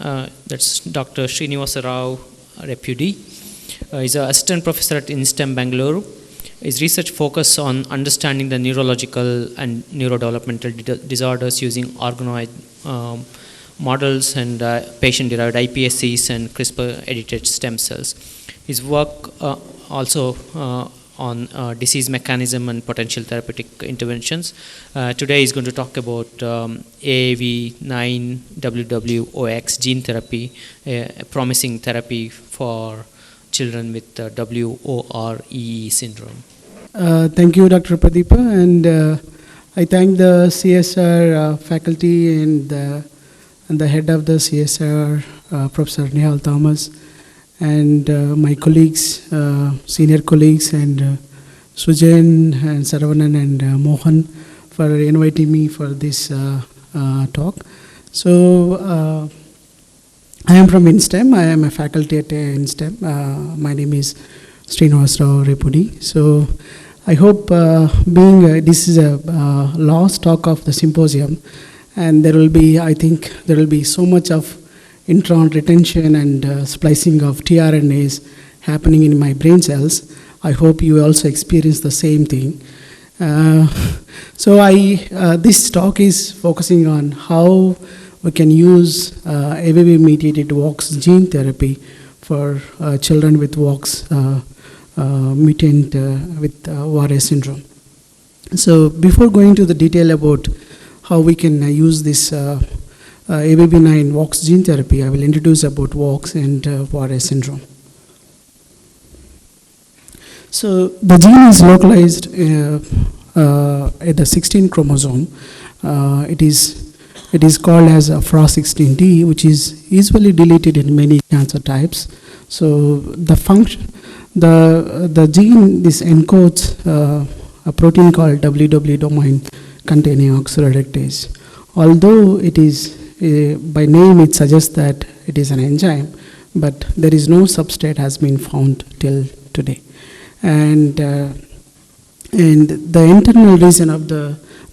that's Dr. Srinivasarao Repudi. He's an assistant professor at INSTEM Bengaluru. His research focuses on understanding the neurological and neurodevelopmental disorders using organoid models and patient-derived iPSCs and CRISPR-edited stem cells. His work also on disease mechanism and potential therapeutic interventions. Today he's going to talk about AAV9-WWOX gene therapy, a promising therapy for children with WOREE syndrome. Thank you, Dr. Pradeepa, and I thank the CSR faculty and the head of the CSR, Professor Nihal Thomas, and my colleagues, senior colleagues, and Sujan and Saravanan and Mohan for inviting me for this talk. So I am from INSTEM. I am a faculty at INSTEM. My name is Srinivasarao Repudi. So I hope this is a last talk of the symposium, and there will be, I think, there will be so much of intron retention and splicing of tRNAs happening in my brain cells. I hope you also experience the same thing. So this talk is focusing on how we can use AAV-mediated WOX gene therapy for children with WOX mutant with WOREE syndrome. So before going to the detail about how we can use this AAV9 WOX gene therapy, I will introduce about WOX and WOREE syndrome. So the gene is localized at the 16th chromosome. It is called as FRA16D, which is usually deleted in many cancer types. So the function, the gene, this encodes a protein called WW domain containing oxaloreductase. Although it is by name, it suggests that it is an enzyme, but there is no substrate has been found till today. And the internal region of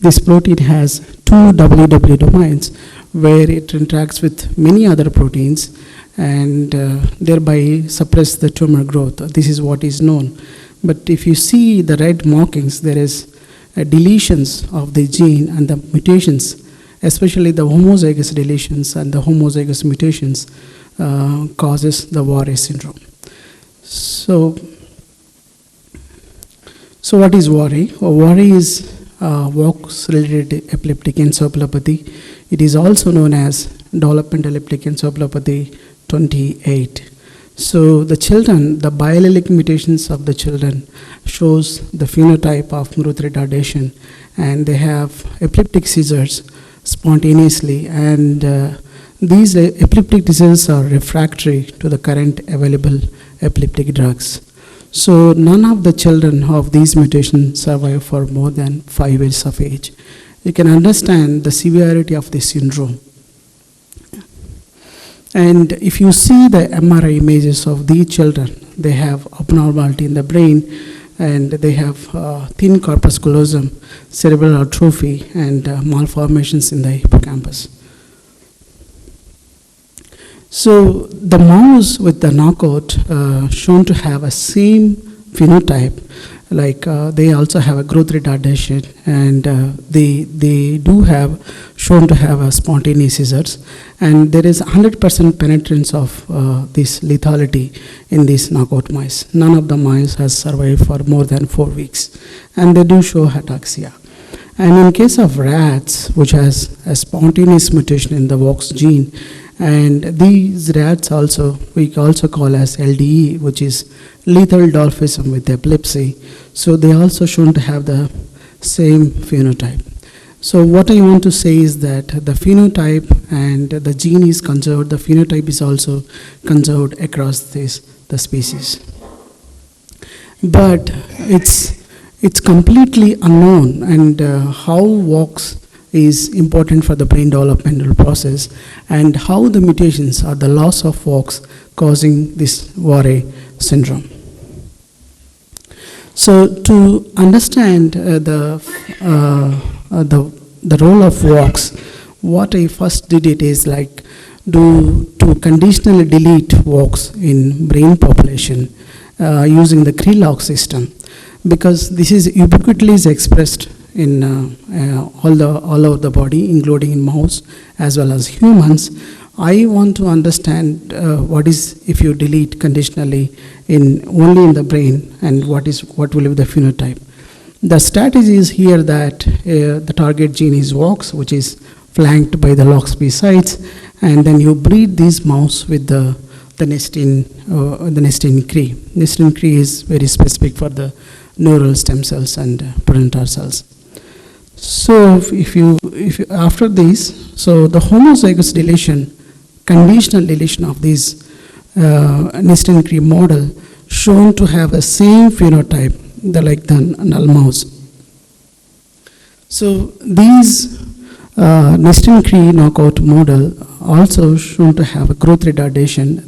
this protein has two WW domains where it interacts with many other proteins and thereby suppress the tumor growth. This is what is known. But if you see the red markings, there is deletions of the gene and the mutations, especially the homozygous deletions and the homozygous mutations causes the WOREE syndrome. So what is WOREE? WOREE is WOX-related epileptic encephalopathy. It is also known as developmental epileptic encephalopathy 28. So the children, the biallelic mutations of the children shows the phenotype of growth retardation, and they have epileptic seizures spontaneously, and these epileptic diseases are refractory to the current available epileptic drugs. So none of the children of these mutations survive for more than 5 years of age. You can understand the severity of this syndrome. And if you see the MRI images of these children, they have abnormality in the brain, and they have thin corpus callosum, cerebral atrophy, and malformations in the hippocampus. So the mouse with the knockout shown to have a same phenotype, like they also have a growth retardation, and they do have shown to have a spontaneous seizures, and there is 100% penetrance of this lethality in these knockout mice. None of the mice has survived for more than 4 weeks, and they do show ataxia. And in case of rats, which has a spontaneous mutation in the WOX gene, and these rats also, we also call as LDE, which is lethal dwarfism with epilepsy. So they also shown to have the same phenotype. So what I want to say is that the phenotype and the gene is conserved, the phenotype is also conserved across the species. But it's completely unknown, and how WOX is important for the brain developmental process, and how the mutations or the loss of WOX causing this WOREE syndrome. So to understand the role of WOX, what I first did it is like to conditionally delete walks in brain population using the Kree-log system, because this is ubiquitously expressed in all over the body, including in mouse as well as humans. I want to understand what is if you delete conditionally only in the brain, and what will be the phenotype. The strategy is here that the target gene is WOX, which is flanked by the LOXP sites, and then you breed these mouse with the nestin Cree. Nestin Cree is very specific for the neural stem cells and progenitor cells. So if you after this, so the homozygous deletion, conditional deletion of this nestin Cree model shown to have the same phenotype like the null mouse. So these nestin Cree knockout model also shown to have a growth retardation.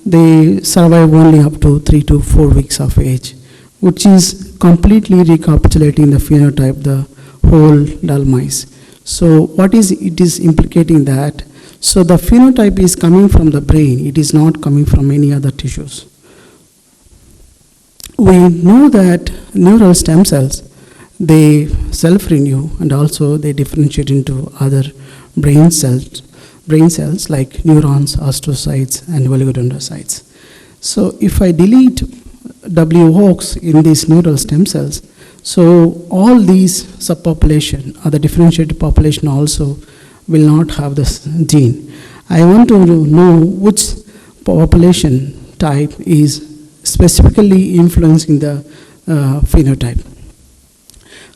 They survive only up to 3 to 4 weeks of age, which is completely recapitulating the phenotype, the whole null mice. So what is it is implicating that? So the phenotype is coming from the brain. It is not coming from any other tissues. We know that neural stem cells, they self-renew, and also they differentiate into other brain cells like neurons, astrocytes, and oligodendrocytes. So if I delete WOX in these neural stem cells, so all these subpopulation or the differentiated population also will not have this gene. I want to know which population type is specifically influencing the phenotype.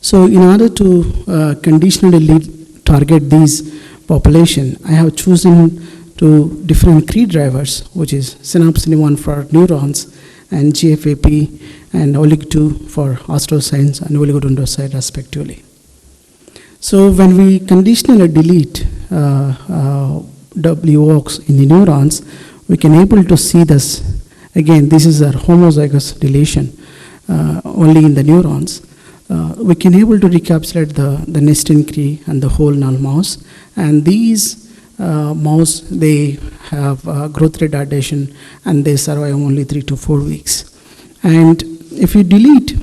So in order to conditionally target these population, I have chosen two different Cree drivers, which is synapsin1 for neurons and GFAP and OLIG2 for astrocytes and oligodendrocyte respectively. So when we conditionally delete WOX in the neurons, we can able to see this. Again, this is a homozygous deletion only in the neurons. We can able to recapitulate the nestin Cree and the whole null mouse. And these mouse, they have growth retardation, and they survive only 3 to 4 weeks. And if you delete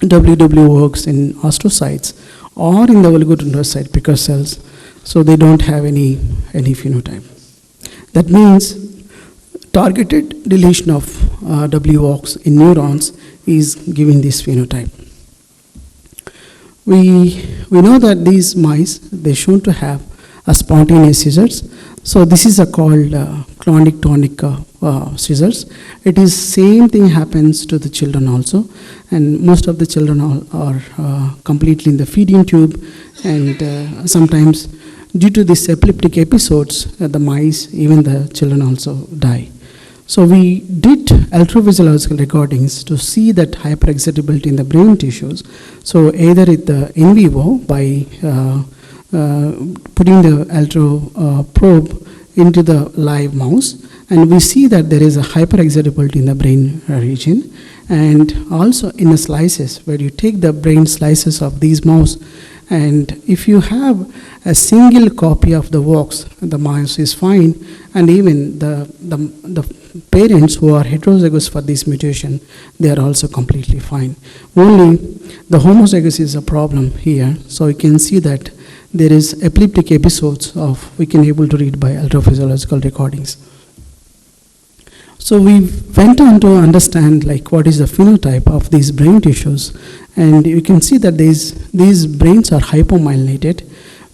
WOX in astrocytes or in the oligodendrocyte Picker cells, so they don't have any phenotype. That means targeted deletion of WOX in neurons is giving this phenotype. We know that these mice, they're shown to have a spontaneous seizures. So this is called clonic-tonic seizures. It is same thing happens to the children also, and most of the children are completely in the feeding tube, and sometimes due to these epileptic episodes, the mice, even the children also die. So we did electrophysiological recordings to see that hyperexcitability in the brain tissues. So either in vivo by putting the electro probe into the live mouse, and we see that there is a hyperexcitability in the brain region, and also in the slices where you take the brain slices of these mouse, and if you have a single copy of the WOX, the mouse is fine, and even the parents who are heterozygous for this mutation, they are also completely fine. Only the homozygous is a problem here. So you can see that there is epileptic episodes of, we can able to read by electrophysiological recordings. So we went on to understand like what is the phenotype of these brain tissues, and you can see that these brains are hypomyelinated.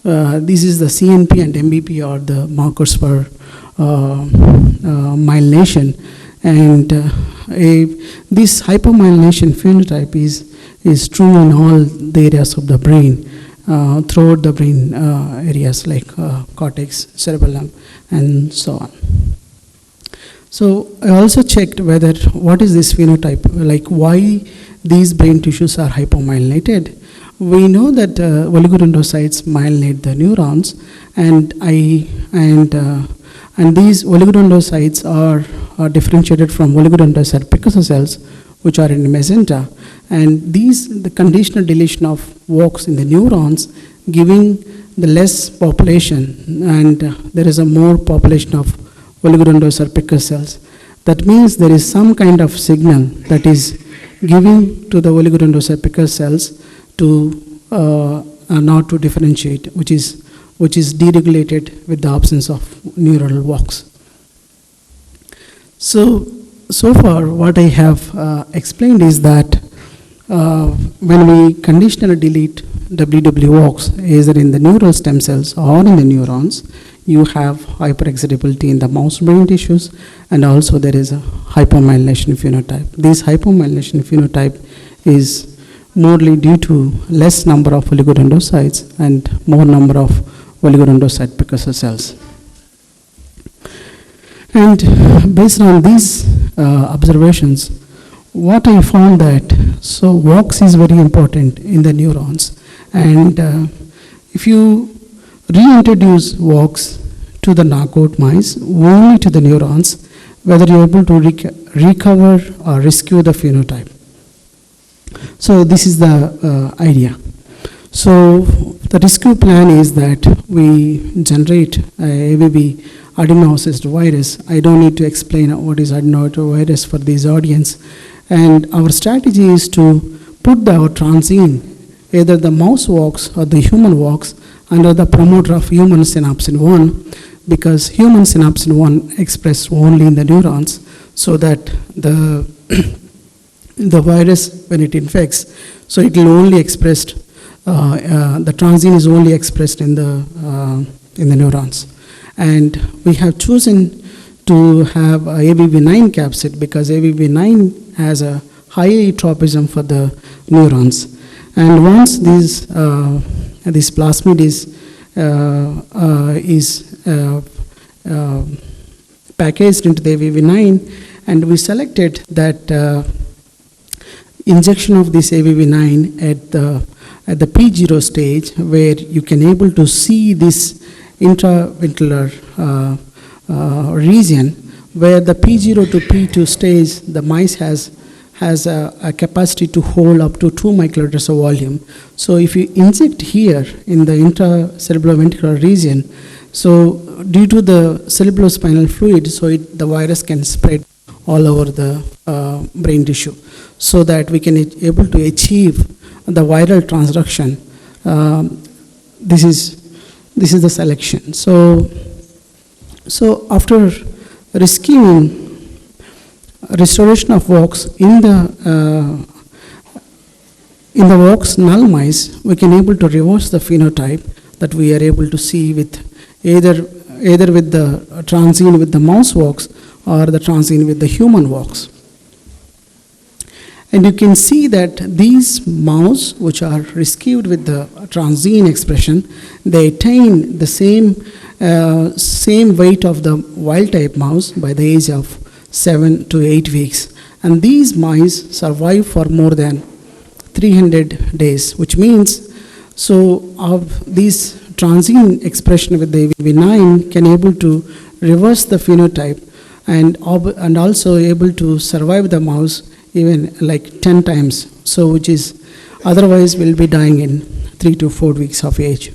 This is the CNP and MBP are the markers for myelination, and this hypomyelination phenotype is true in all the areas of the brain, throughout the brain areas like cortex, cerebellum, and so on. So I also checked whether what is this phenotype, like why these brain tissues are hypomyelinated. We know that oligodendrocytes myelinate the neurons, and these oligodendrocytes are differentiated from oligodendrocyte Picasso cells, which are in magenta, and the conditional deletion of WOX in the neurons giving the less population, and there is a more population of oligodendrocyte or Picus cells. That means there is some kind of signal that is giving to the oligodendrocyte Picus cells to not to differentiate, which is deregulated with the absence of neural walks. So far what I have explained is that when we conditionally delete WW walks, either in the neural stem cells or in the neurons, you have hyperexcitability in the mouse brain tissues, and also there is a hypomyelination phenotype. This hypomyelination phenotype is morely due to less number of oligodendrocytes and more number of oligodendrocyte precursor cells. And based on these observations, what I found that, so walks is very important in the neurons, and if you reintroduce walks to the knockout mice, only to the neurons, whether you're able to recover or rescue the phenotype. So this is the idea. So the rescue plan is that we generate ABV adeno-associated virus. I don't need to explain what is adeno-associated virus for this audience. And our strategy is to put the transgene, either the mouse walks or the human walks, under the promoter of human synapsin 1, because human synapsin 1 expressed only in the neurons, so that the the virus, when it infects, so it will only expressed, the transgene is only expressed in the neurons. And we have chosen to have ABV9 capsid because ABV9 has a high tropism for the neurons. And once this plasmid is packaged into the ABV9, and we selected that injection of this ABV9 at the P0 stage, where you can able to see this intraventricular region, where the P0 to P2 stage, the mice has a capacity to hold up to 2 microliters of volume. So if you inject here in the intracerebroventricular region, so due to the cerebrospinal fluid, so the virus can spread all over the brain tissue, so that we can able to achieve the viral transduction. This is the selection. So after rescuing restoration of walks in the walks null mice, we can able to reverse the phenotype that we are able to see with either with the transgene with the mouse walks or the transgene with the human walks. And you can see that these mouse which are rescued with the transgene expression, they attain the same weight of the wild type mouse by the age of 7 to 8 weeks. And these mice survive for more than 300 days, which means, so of these transgene expression with the ABV9 can able to reverse the phenotype and also able to survive the mouse even like 10 times, so which is otherwise will be dying in 3 to 4 weeks of age.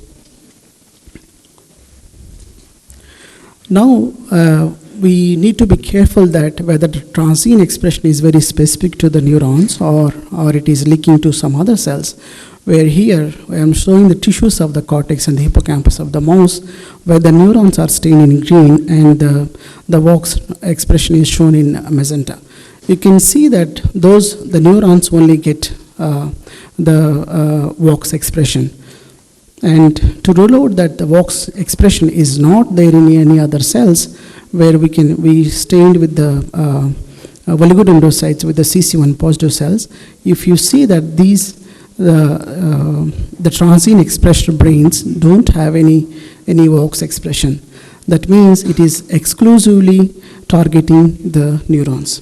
Now we need to be careful that whether the transgene expression is very specific to the neurons or it is leaking to some other cells, where here I am showing the tissues of the cortex and the hippocampus of the mouse, where the neurons are stained in green and the WOX expression is shown in magenta. You can see that the neurons only get the WOX expression. And to rule out that the WOX expression is not there in any other cells, where we stained with the oligodendrocytes with the CC1 positive cells, if you see that these the transgene expressed brains don't have any WOX expression, that means it is exclusively targeting the neurons.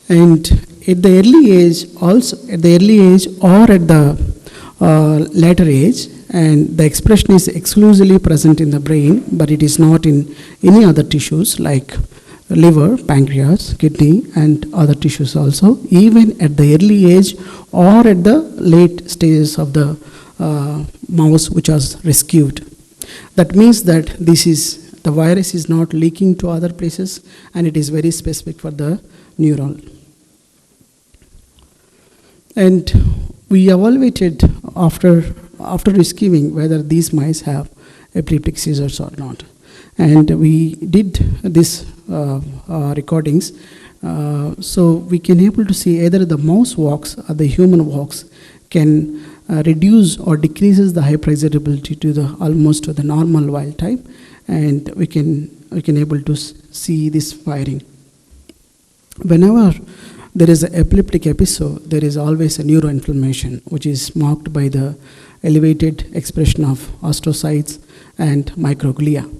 And at the early age, or at the later age, and the expression is exclusively present in the brain, but it is not in any other tissues like liver, pancreas, kidney, and other tissues also, even at the early age or at the late stages of the mouse which was rescued. That means that the virus is not leaking to other places, and it is very specific for the neuron. And we evaluated after rescuing whether these mice have epileptic seizures or not. And we did this recordings, so we can able to see either the mouse walks or the human walks can reduce or decreases the hyperexcitability to almost to the normal wild type, and we can able to see this firing. Whenever there is an epileptic episode, there is always a neuroinflammation, which is marked by the elevated expression of astrocytes and microglia.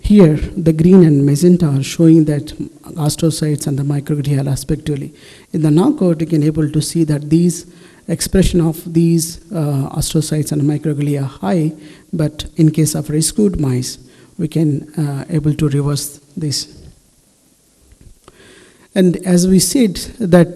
Here, the green and magenta are showing that astrocytes and the microglia respectively. In the knockout, you can able to see that these expression of these astrocytes and microglia are high, but in case of rescued mice, we can able to reverse this. And as we said that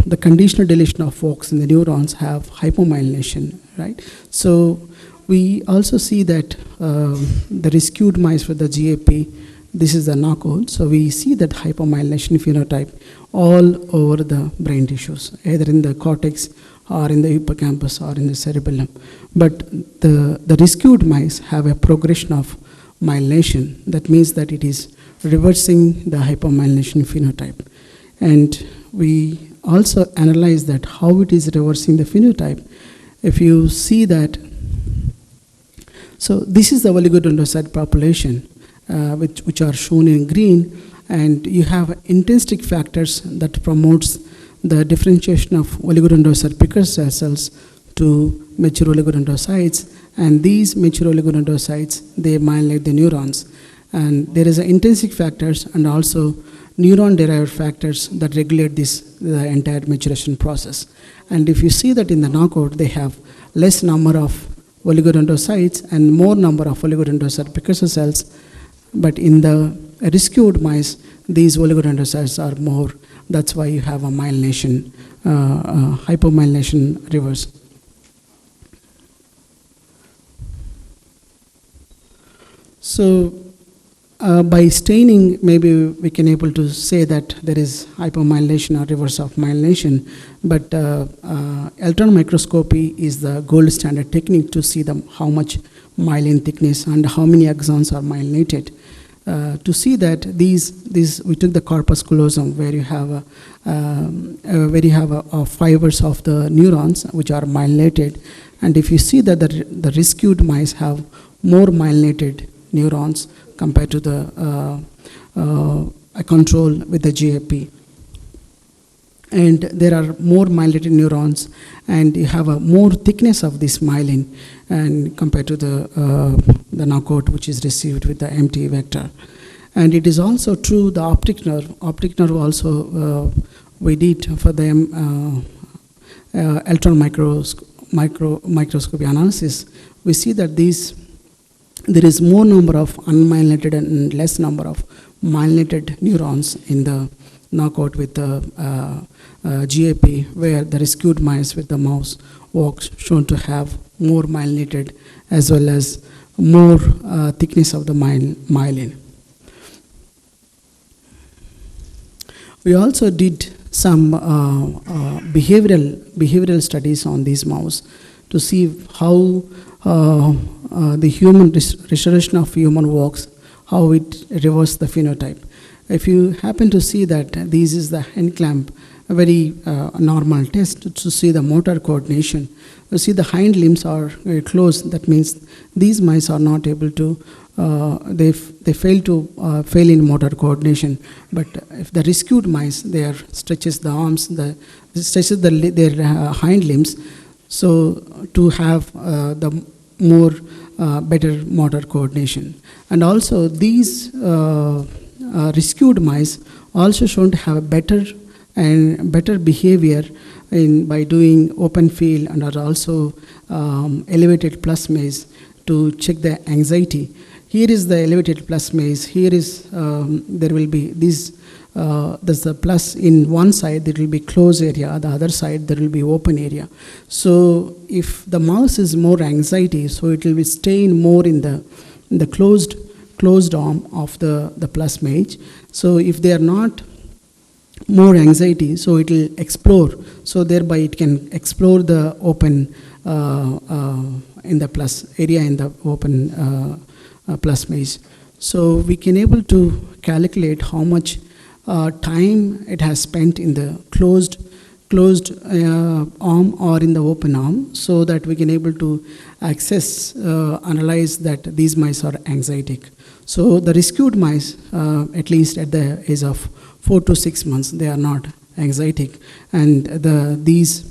the conditional deletion of walks in the neurons have hypomyelination, right? So we also see that the rescued mice with the GAP, this is the knockout. So we see that hypomyelination phenotype all over the brain tissues, either in the cortex or in the hippocampus or in the cerebellum. But the rescued mice have a progression of myelination. That means that it is reversing the hypomyelination phenotype. And we also analyze that how it is reversing the phenotype. If you see that, so this is the oligodendrocyte population, which are shown in green, and you have intrinsic factors that promotes the differentiation of oligodendrocyte precursor cells to mature oligodendrocytes, and these mature oligodendrocytes, they myelinate the neurons. And there is intrinsic factors and also neuron-derived factors that regulate the entire maturation process. And if you see that in the knockout, they have less number of oligodendrocytes and more number of oligodendrocyte precursor cells, but in the rescued mice, these oligodendrocytes are more. That's why you have a myelination, hypomyelination reverse. So by staining, maybe we can able to say that there is hypomyelination or reverse of myelination, but electron microscopy is the gold standard technique to see how much myelin thickness and how many axons are myelinated. To see that we took the corpus callosum where you have fibers of the neurons which are myelinated, and if you see that the rescued mice have more myelinated neurons compared to the control with the GAP. And there are more myelinated neurons, and you have a more thickness of this myelin and compared to the knockout which is received with the empty vector. And it is also true the optic nerve. Optic nerve also we did for them electron microscopy analysis. We see that there is more number of unmyelinated and less number of myelinated neurons in the knockout with the GAP, where the rescued mice with the mouse walks shown to have more myelinated as well as more thickness of the myelin. We also did some behavioral studies on these mouse to see how the human restoration of human walks, how it reverses the phenotype. If you happen to see that this is the hand clamp, a very normal test to see the motor coordination. You see the hind limbs are very close. That means these mice are not able to, they fail in motor coordination. But if the rescued mice, they stretches the arms, stretches their hind limbs, so to have the more better motor coordination. And also these rescued mice also shown to have better behavior by doing open field and are also elevated plasmas to check the anxiety. here is the elevated plus maze. Here is, there will be this, there's the plus in one side, there will be closed area, the other side there will be open area. So if the mouse is more anxiety, so it will be staying more in the closed arm of the plus maze. So if they are not more anxiety, so it will explore, so thereby it can explore the open in the plus area in the open plus maze. So we can able to calculate how much time it has spent in the closed arm or in the open arm, so that we can able to analyze that these mice are anxietic. So the rescued mice, at least at the age of 4 to 6 months, they are not anxietic, and these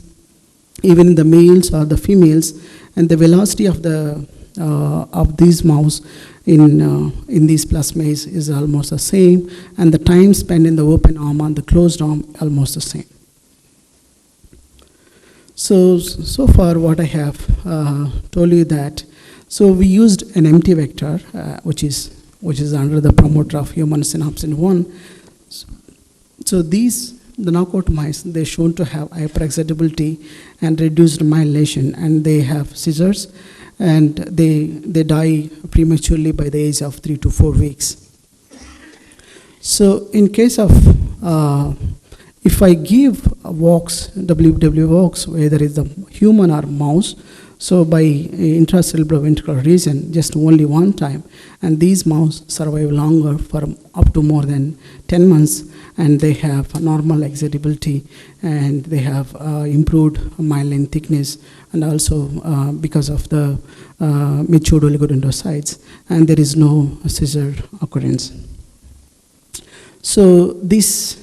even the males or the females, and the velocity of these mouse in these plus maze is almost the same, and the time spent in the open arm and the closed arm almost the same. So far what I have told you that, so we used an empty vector, which is under the promoter of human synapsin 1. So the knockout mice, they're shown to have hyperexcitability and reduced myelination, and they have seizures, and they die prematurely by the age of 3 to 4 weeks. So in case of, if I give walks, WW walks, whether it's the human or mouse, so by intracellular ventricular region, just only one time, and these mouse survive longer for up to more than 10 months, and they have normal excitability, and they have improved myelin thickness, and also because of the matured oligodendrocytes, and there is no seizure occurrence. So this,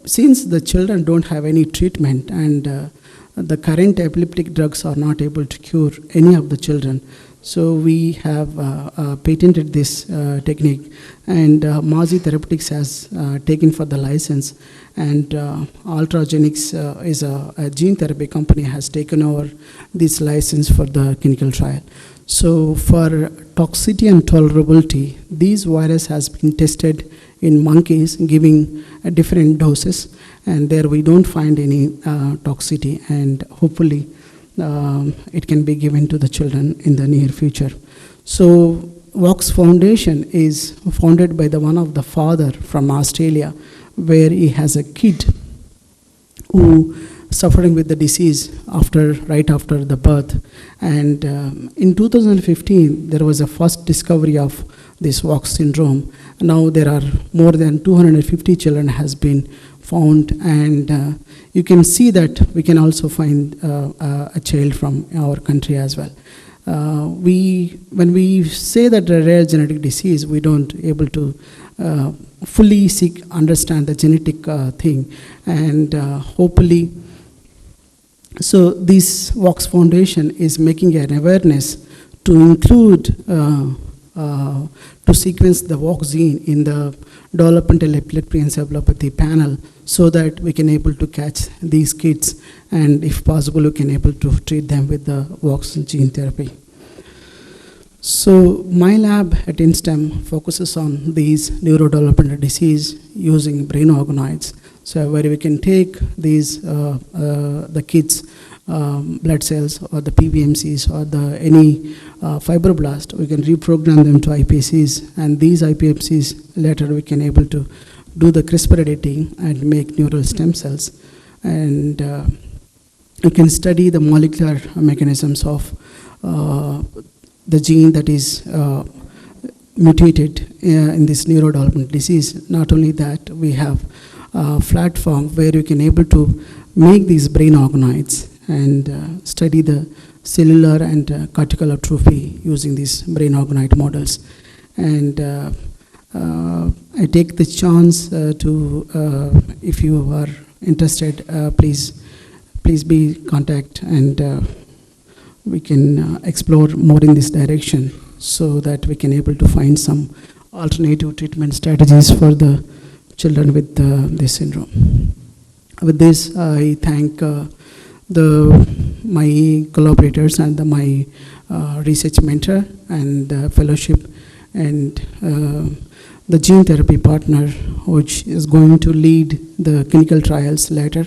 since the children don't have any treatment, and the current epileptic drugs are not able to cure any of the children, so we have patented this technique, and Mazi Therapeutics has taken for the license, and Ultragenics is a gene therapy company, has taken over this license for the clinical trial. So for toxicity and tolerability, this virus has been tested in monkeys, giving different doses, and there we don't find any toxicity, and hopefully it can be given to the children in the near future. So Vox Foundation is founded by one of the father from Australia, where he has a kid who suffering with the disease right after the birth, and in 2015 there was a first discovery of this Vox syndrome. Now there are more than 250 children has been found, and you can see that we can also find a child from our country as well. When we say that a rare genetic disease, we don't able to fully understand the genetic thing, and hopefully, so this Vox Foundation is making an awareness to include to sequence the Vox gene in the developmental epileptic encephalopathy panel, so that we can able to catch these kids, and if possible we can able to treat them with the Vox gene therapy. So my lab at INSTEM focuses on these neurodevelopmental disease using brain organoids. So where we can take these the kids' blood cells or the PBMCs or any fibroblast, we can reprogram them to iPSCs, and these iPSCs later we can able to do the CRISPR editing and make neural stem cells, and we can study the molecular mechanisms of the gene that is mutated in this neurodevelopmental disease. Not only that, we have a platform where you can able to make these brain organoids and study the cellular and cortical atrophy using these brain organoid models. And I take the chance to, if you are interested, please be contact, and we can explore more in this direction, so that we can able to find some alternative treatment strategies for the children with this syndrome. With this, I thank my collaborators and my research mentor and fellowship and the gene therapy partner, which is going to lead the clinical trials later.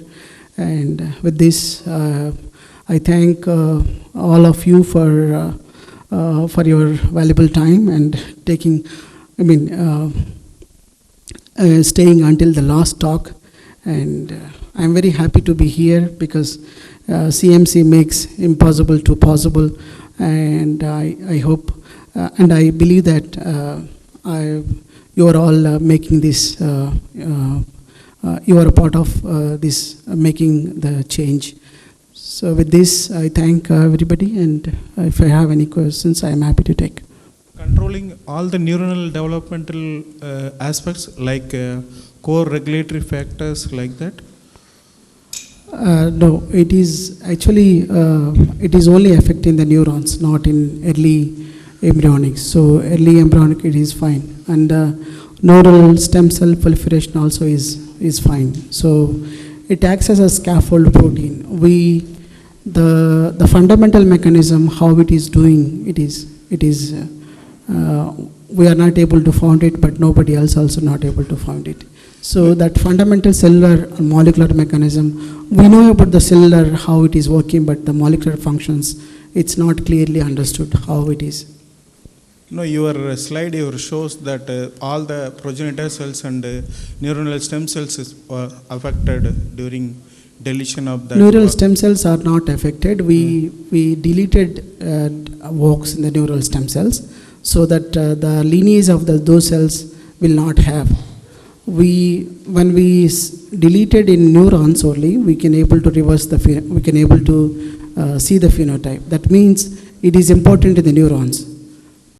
And with this, I thank all of you for your valuable time and staying until the last talk. And I'm very happy to be here because CMC makes impossible to possible, and I hope and I believe that you are all making this. You are a part of this making the change. So with this, I thank everybody, and if I have any questions, I am happy to take. Controlling all the neuronal developmental aspects like core regulatory factors like that? No, it is actually it is only affecting the neurons, not in early embryonic. So early embryonic it is fine, and neural stem cell proliferation also is fine. So it acts as a scaffold protein. The fundamental mechanism how it is doing it is we are not able to find it, but nobody else also not able to find it. So that fundamental cellular and molecular mechanism, we know about the cellular how it is working, but the molecular functions, it's not clearly understood how it is. No, your slide shows that all the progenitor cells and neuronal stem cells is affected during deletion of the neural stem cells are not affected. We deleted walks in the neural stem cells so that the lineage of those cells will not have. When we deleted in neurons only, we can able to reverse we can able to see the phenotype. That means it is important in the neurons.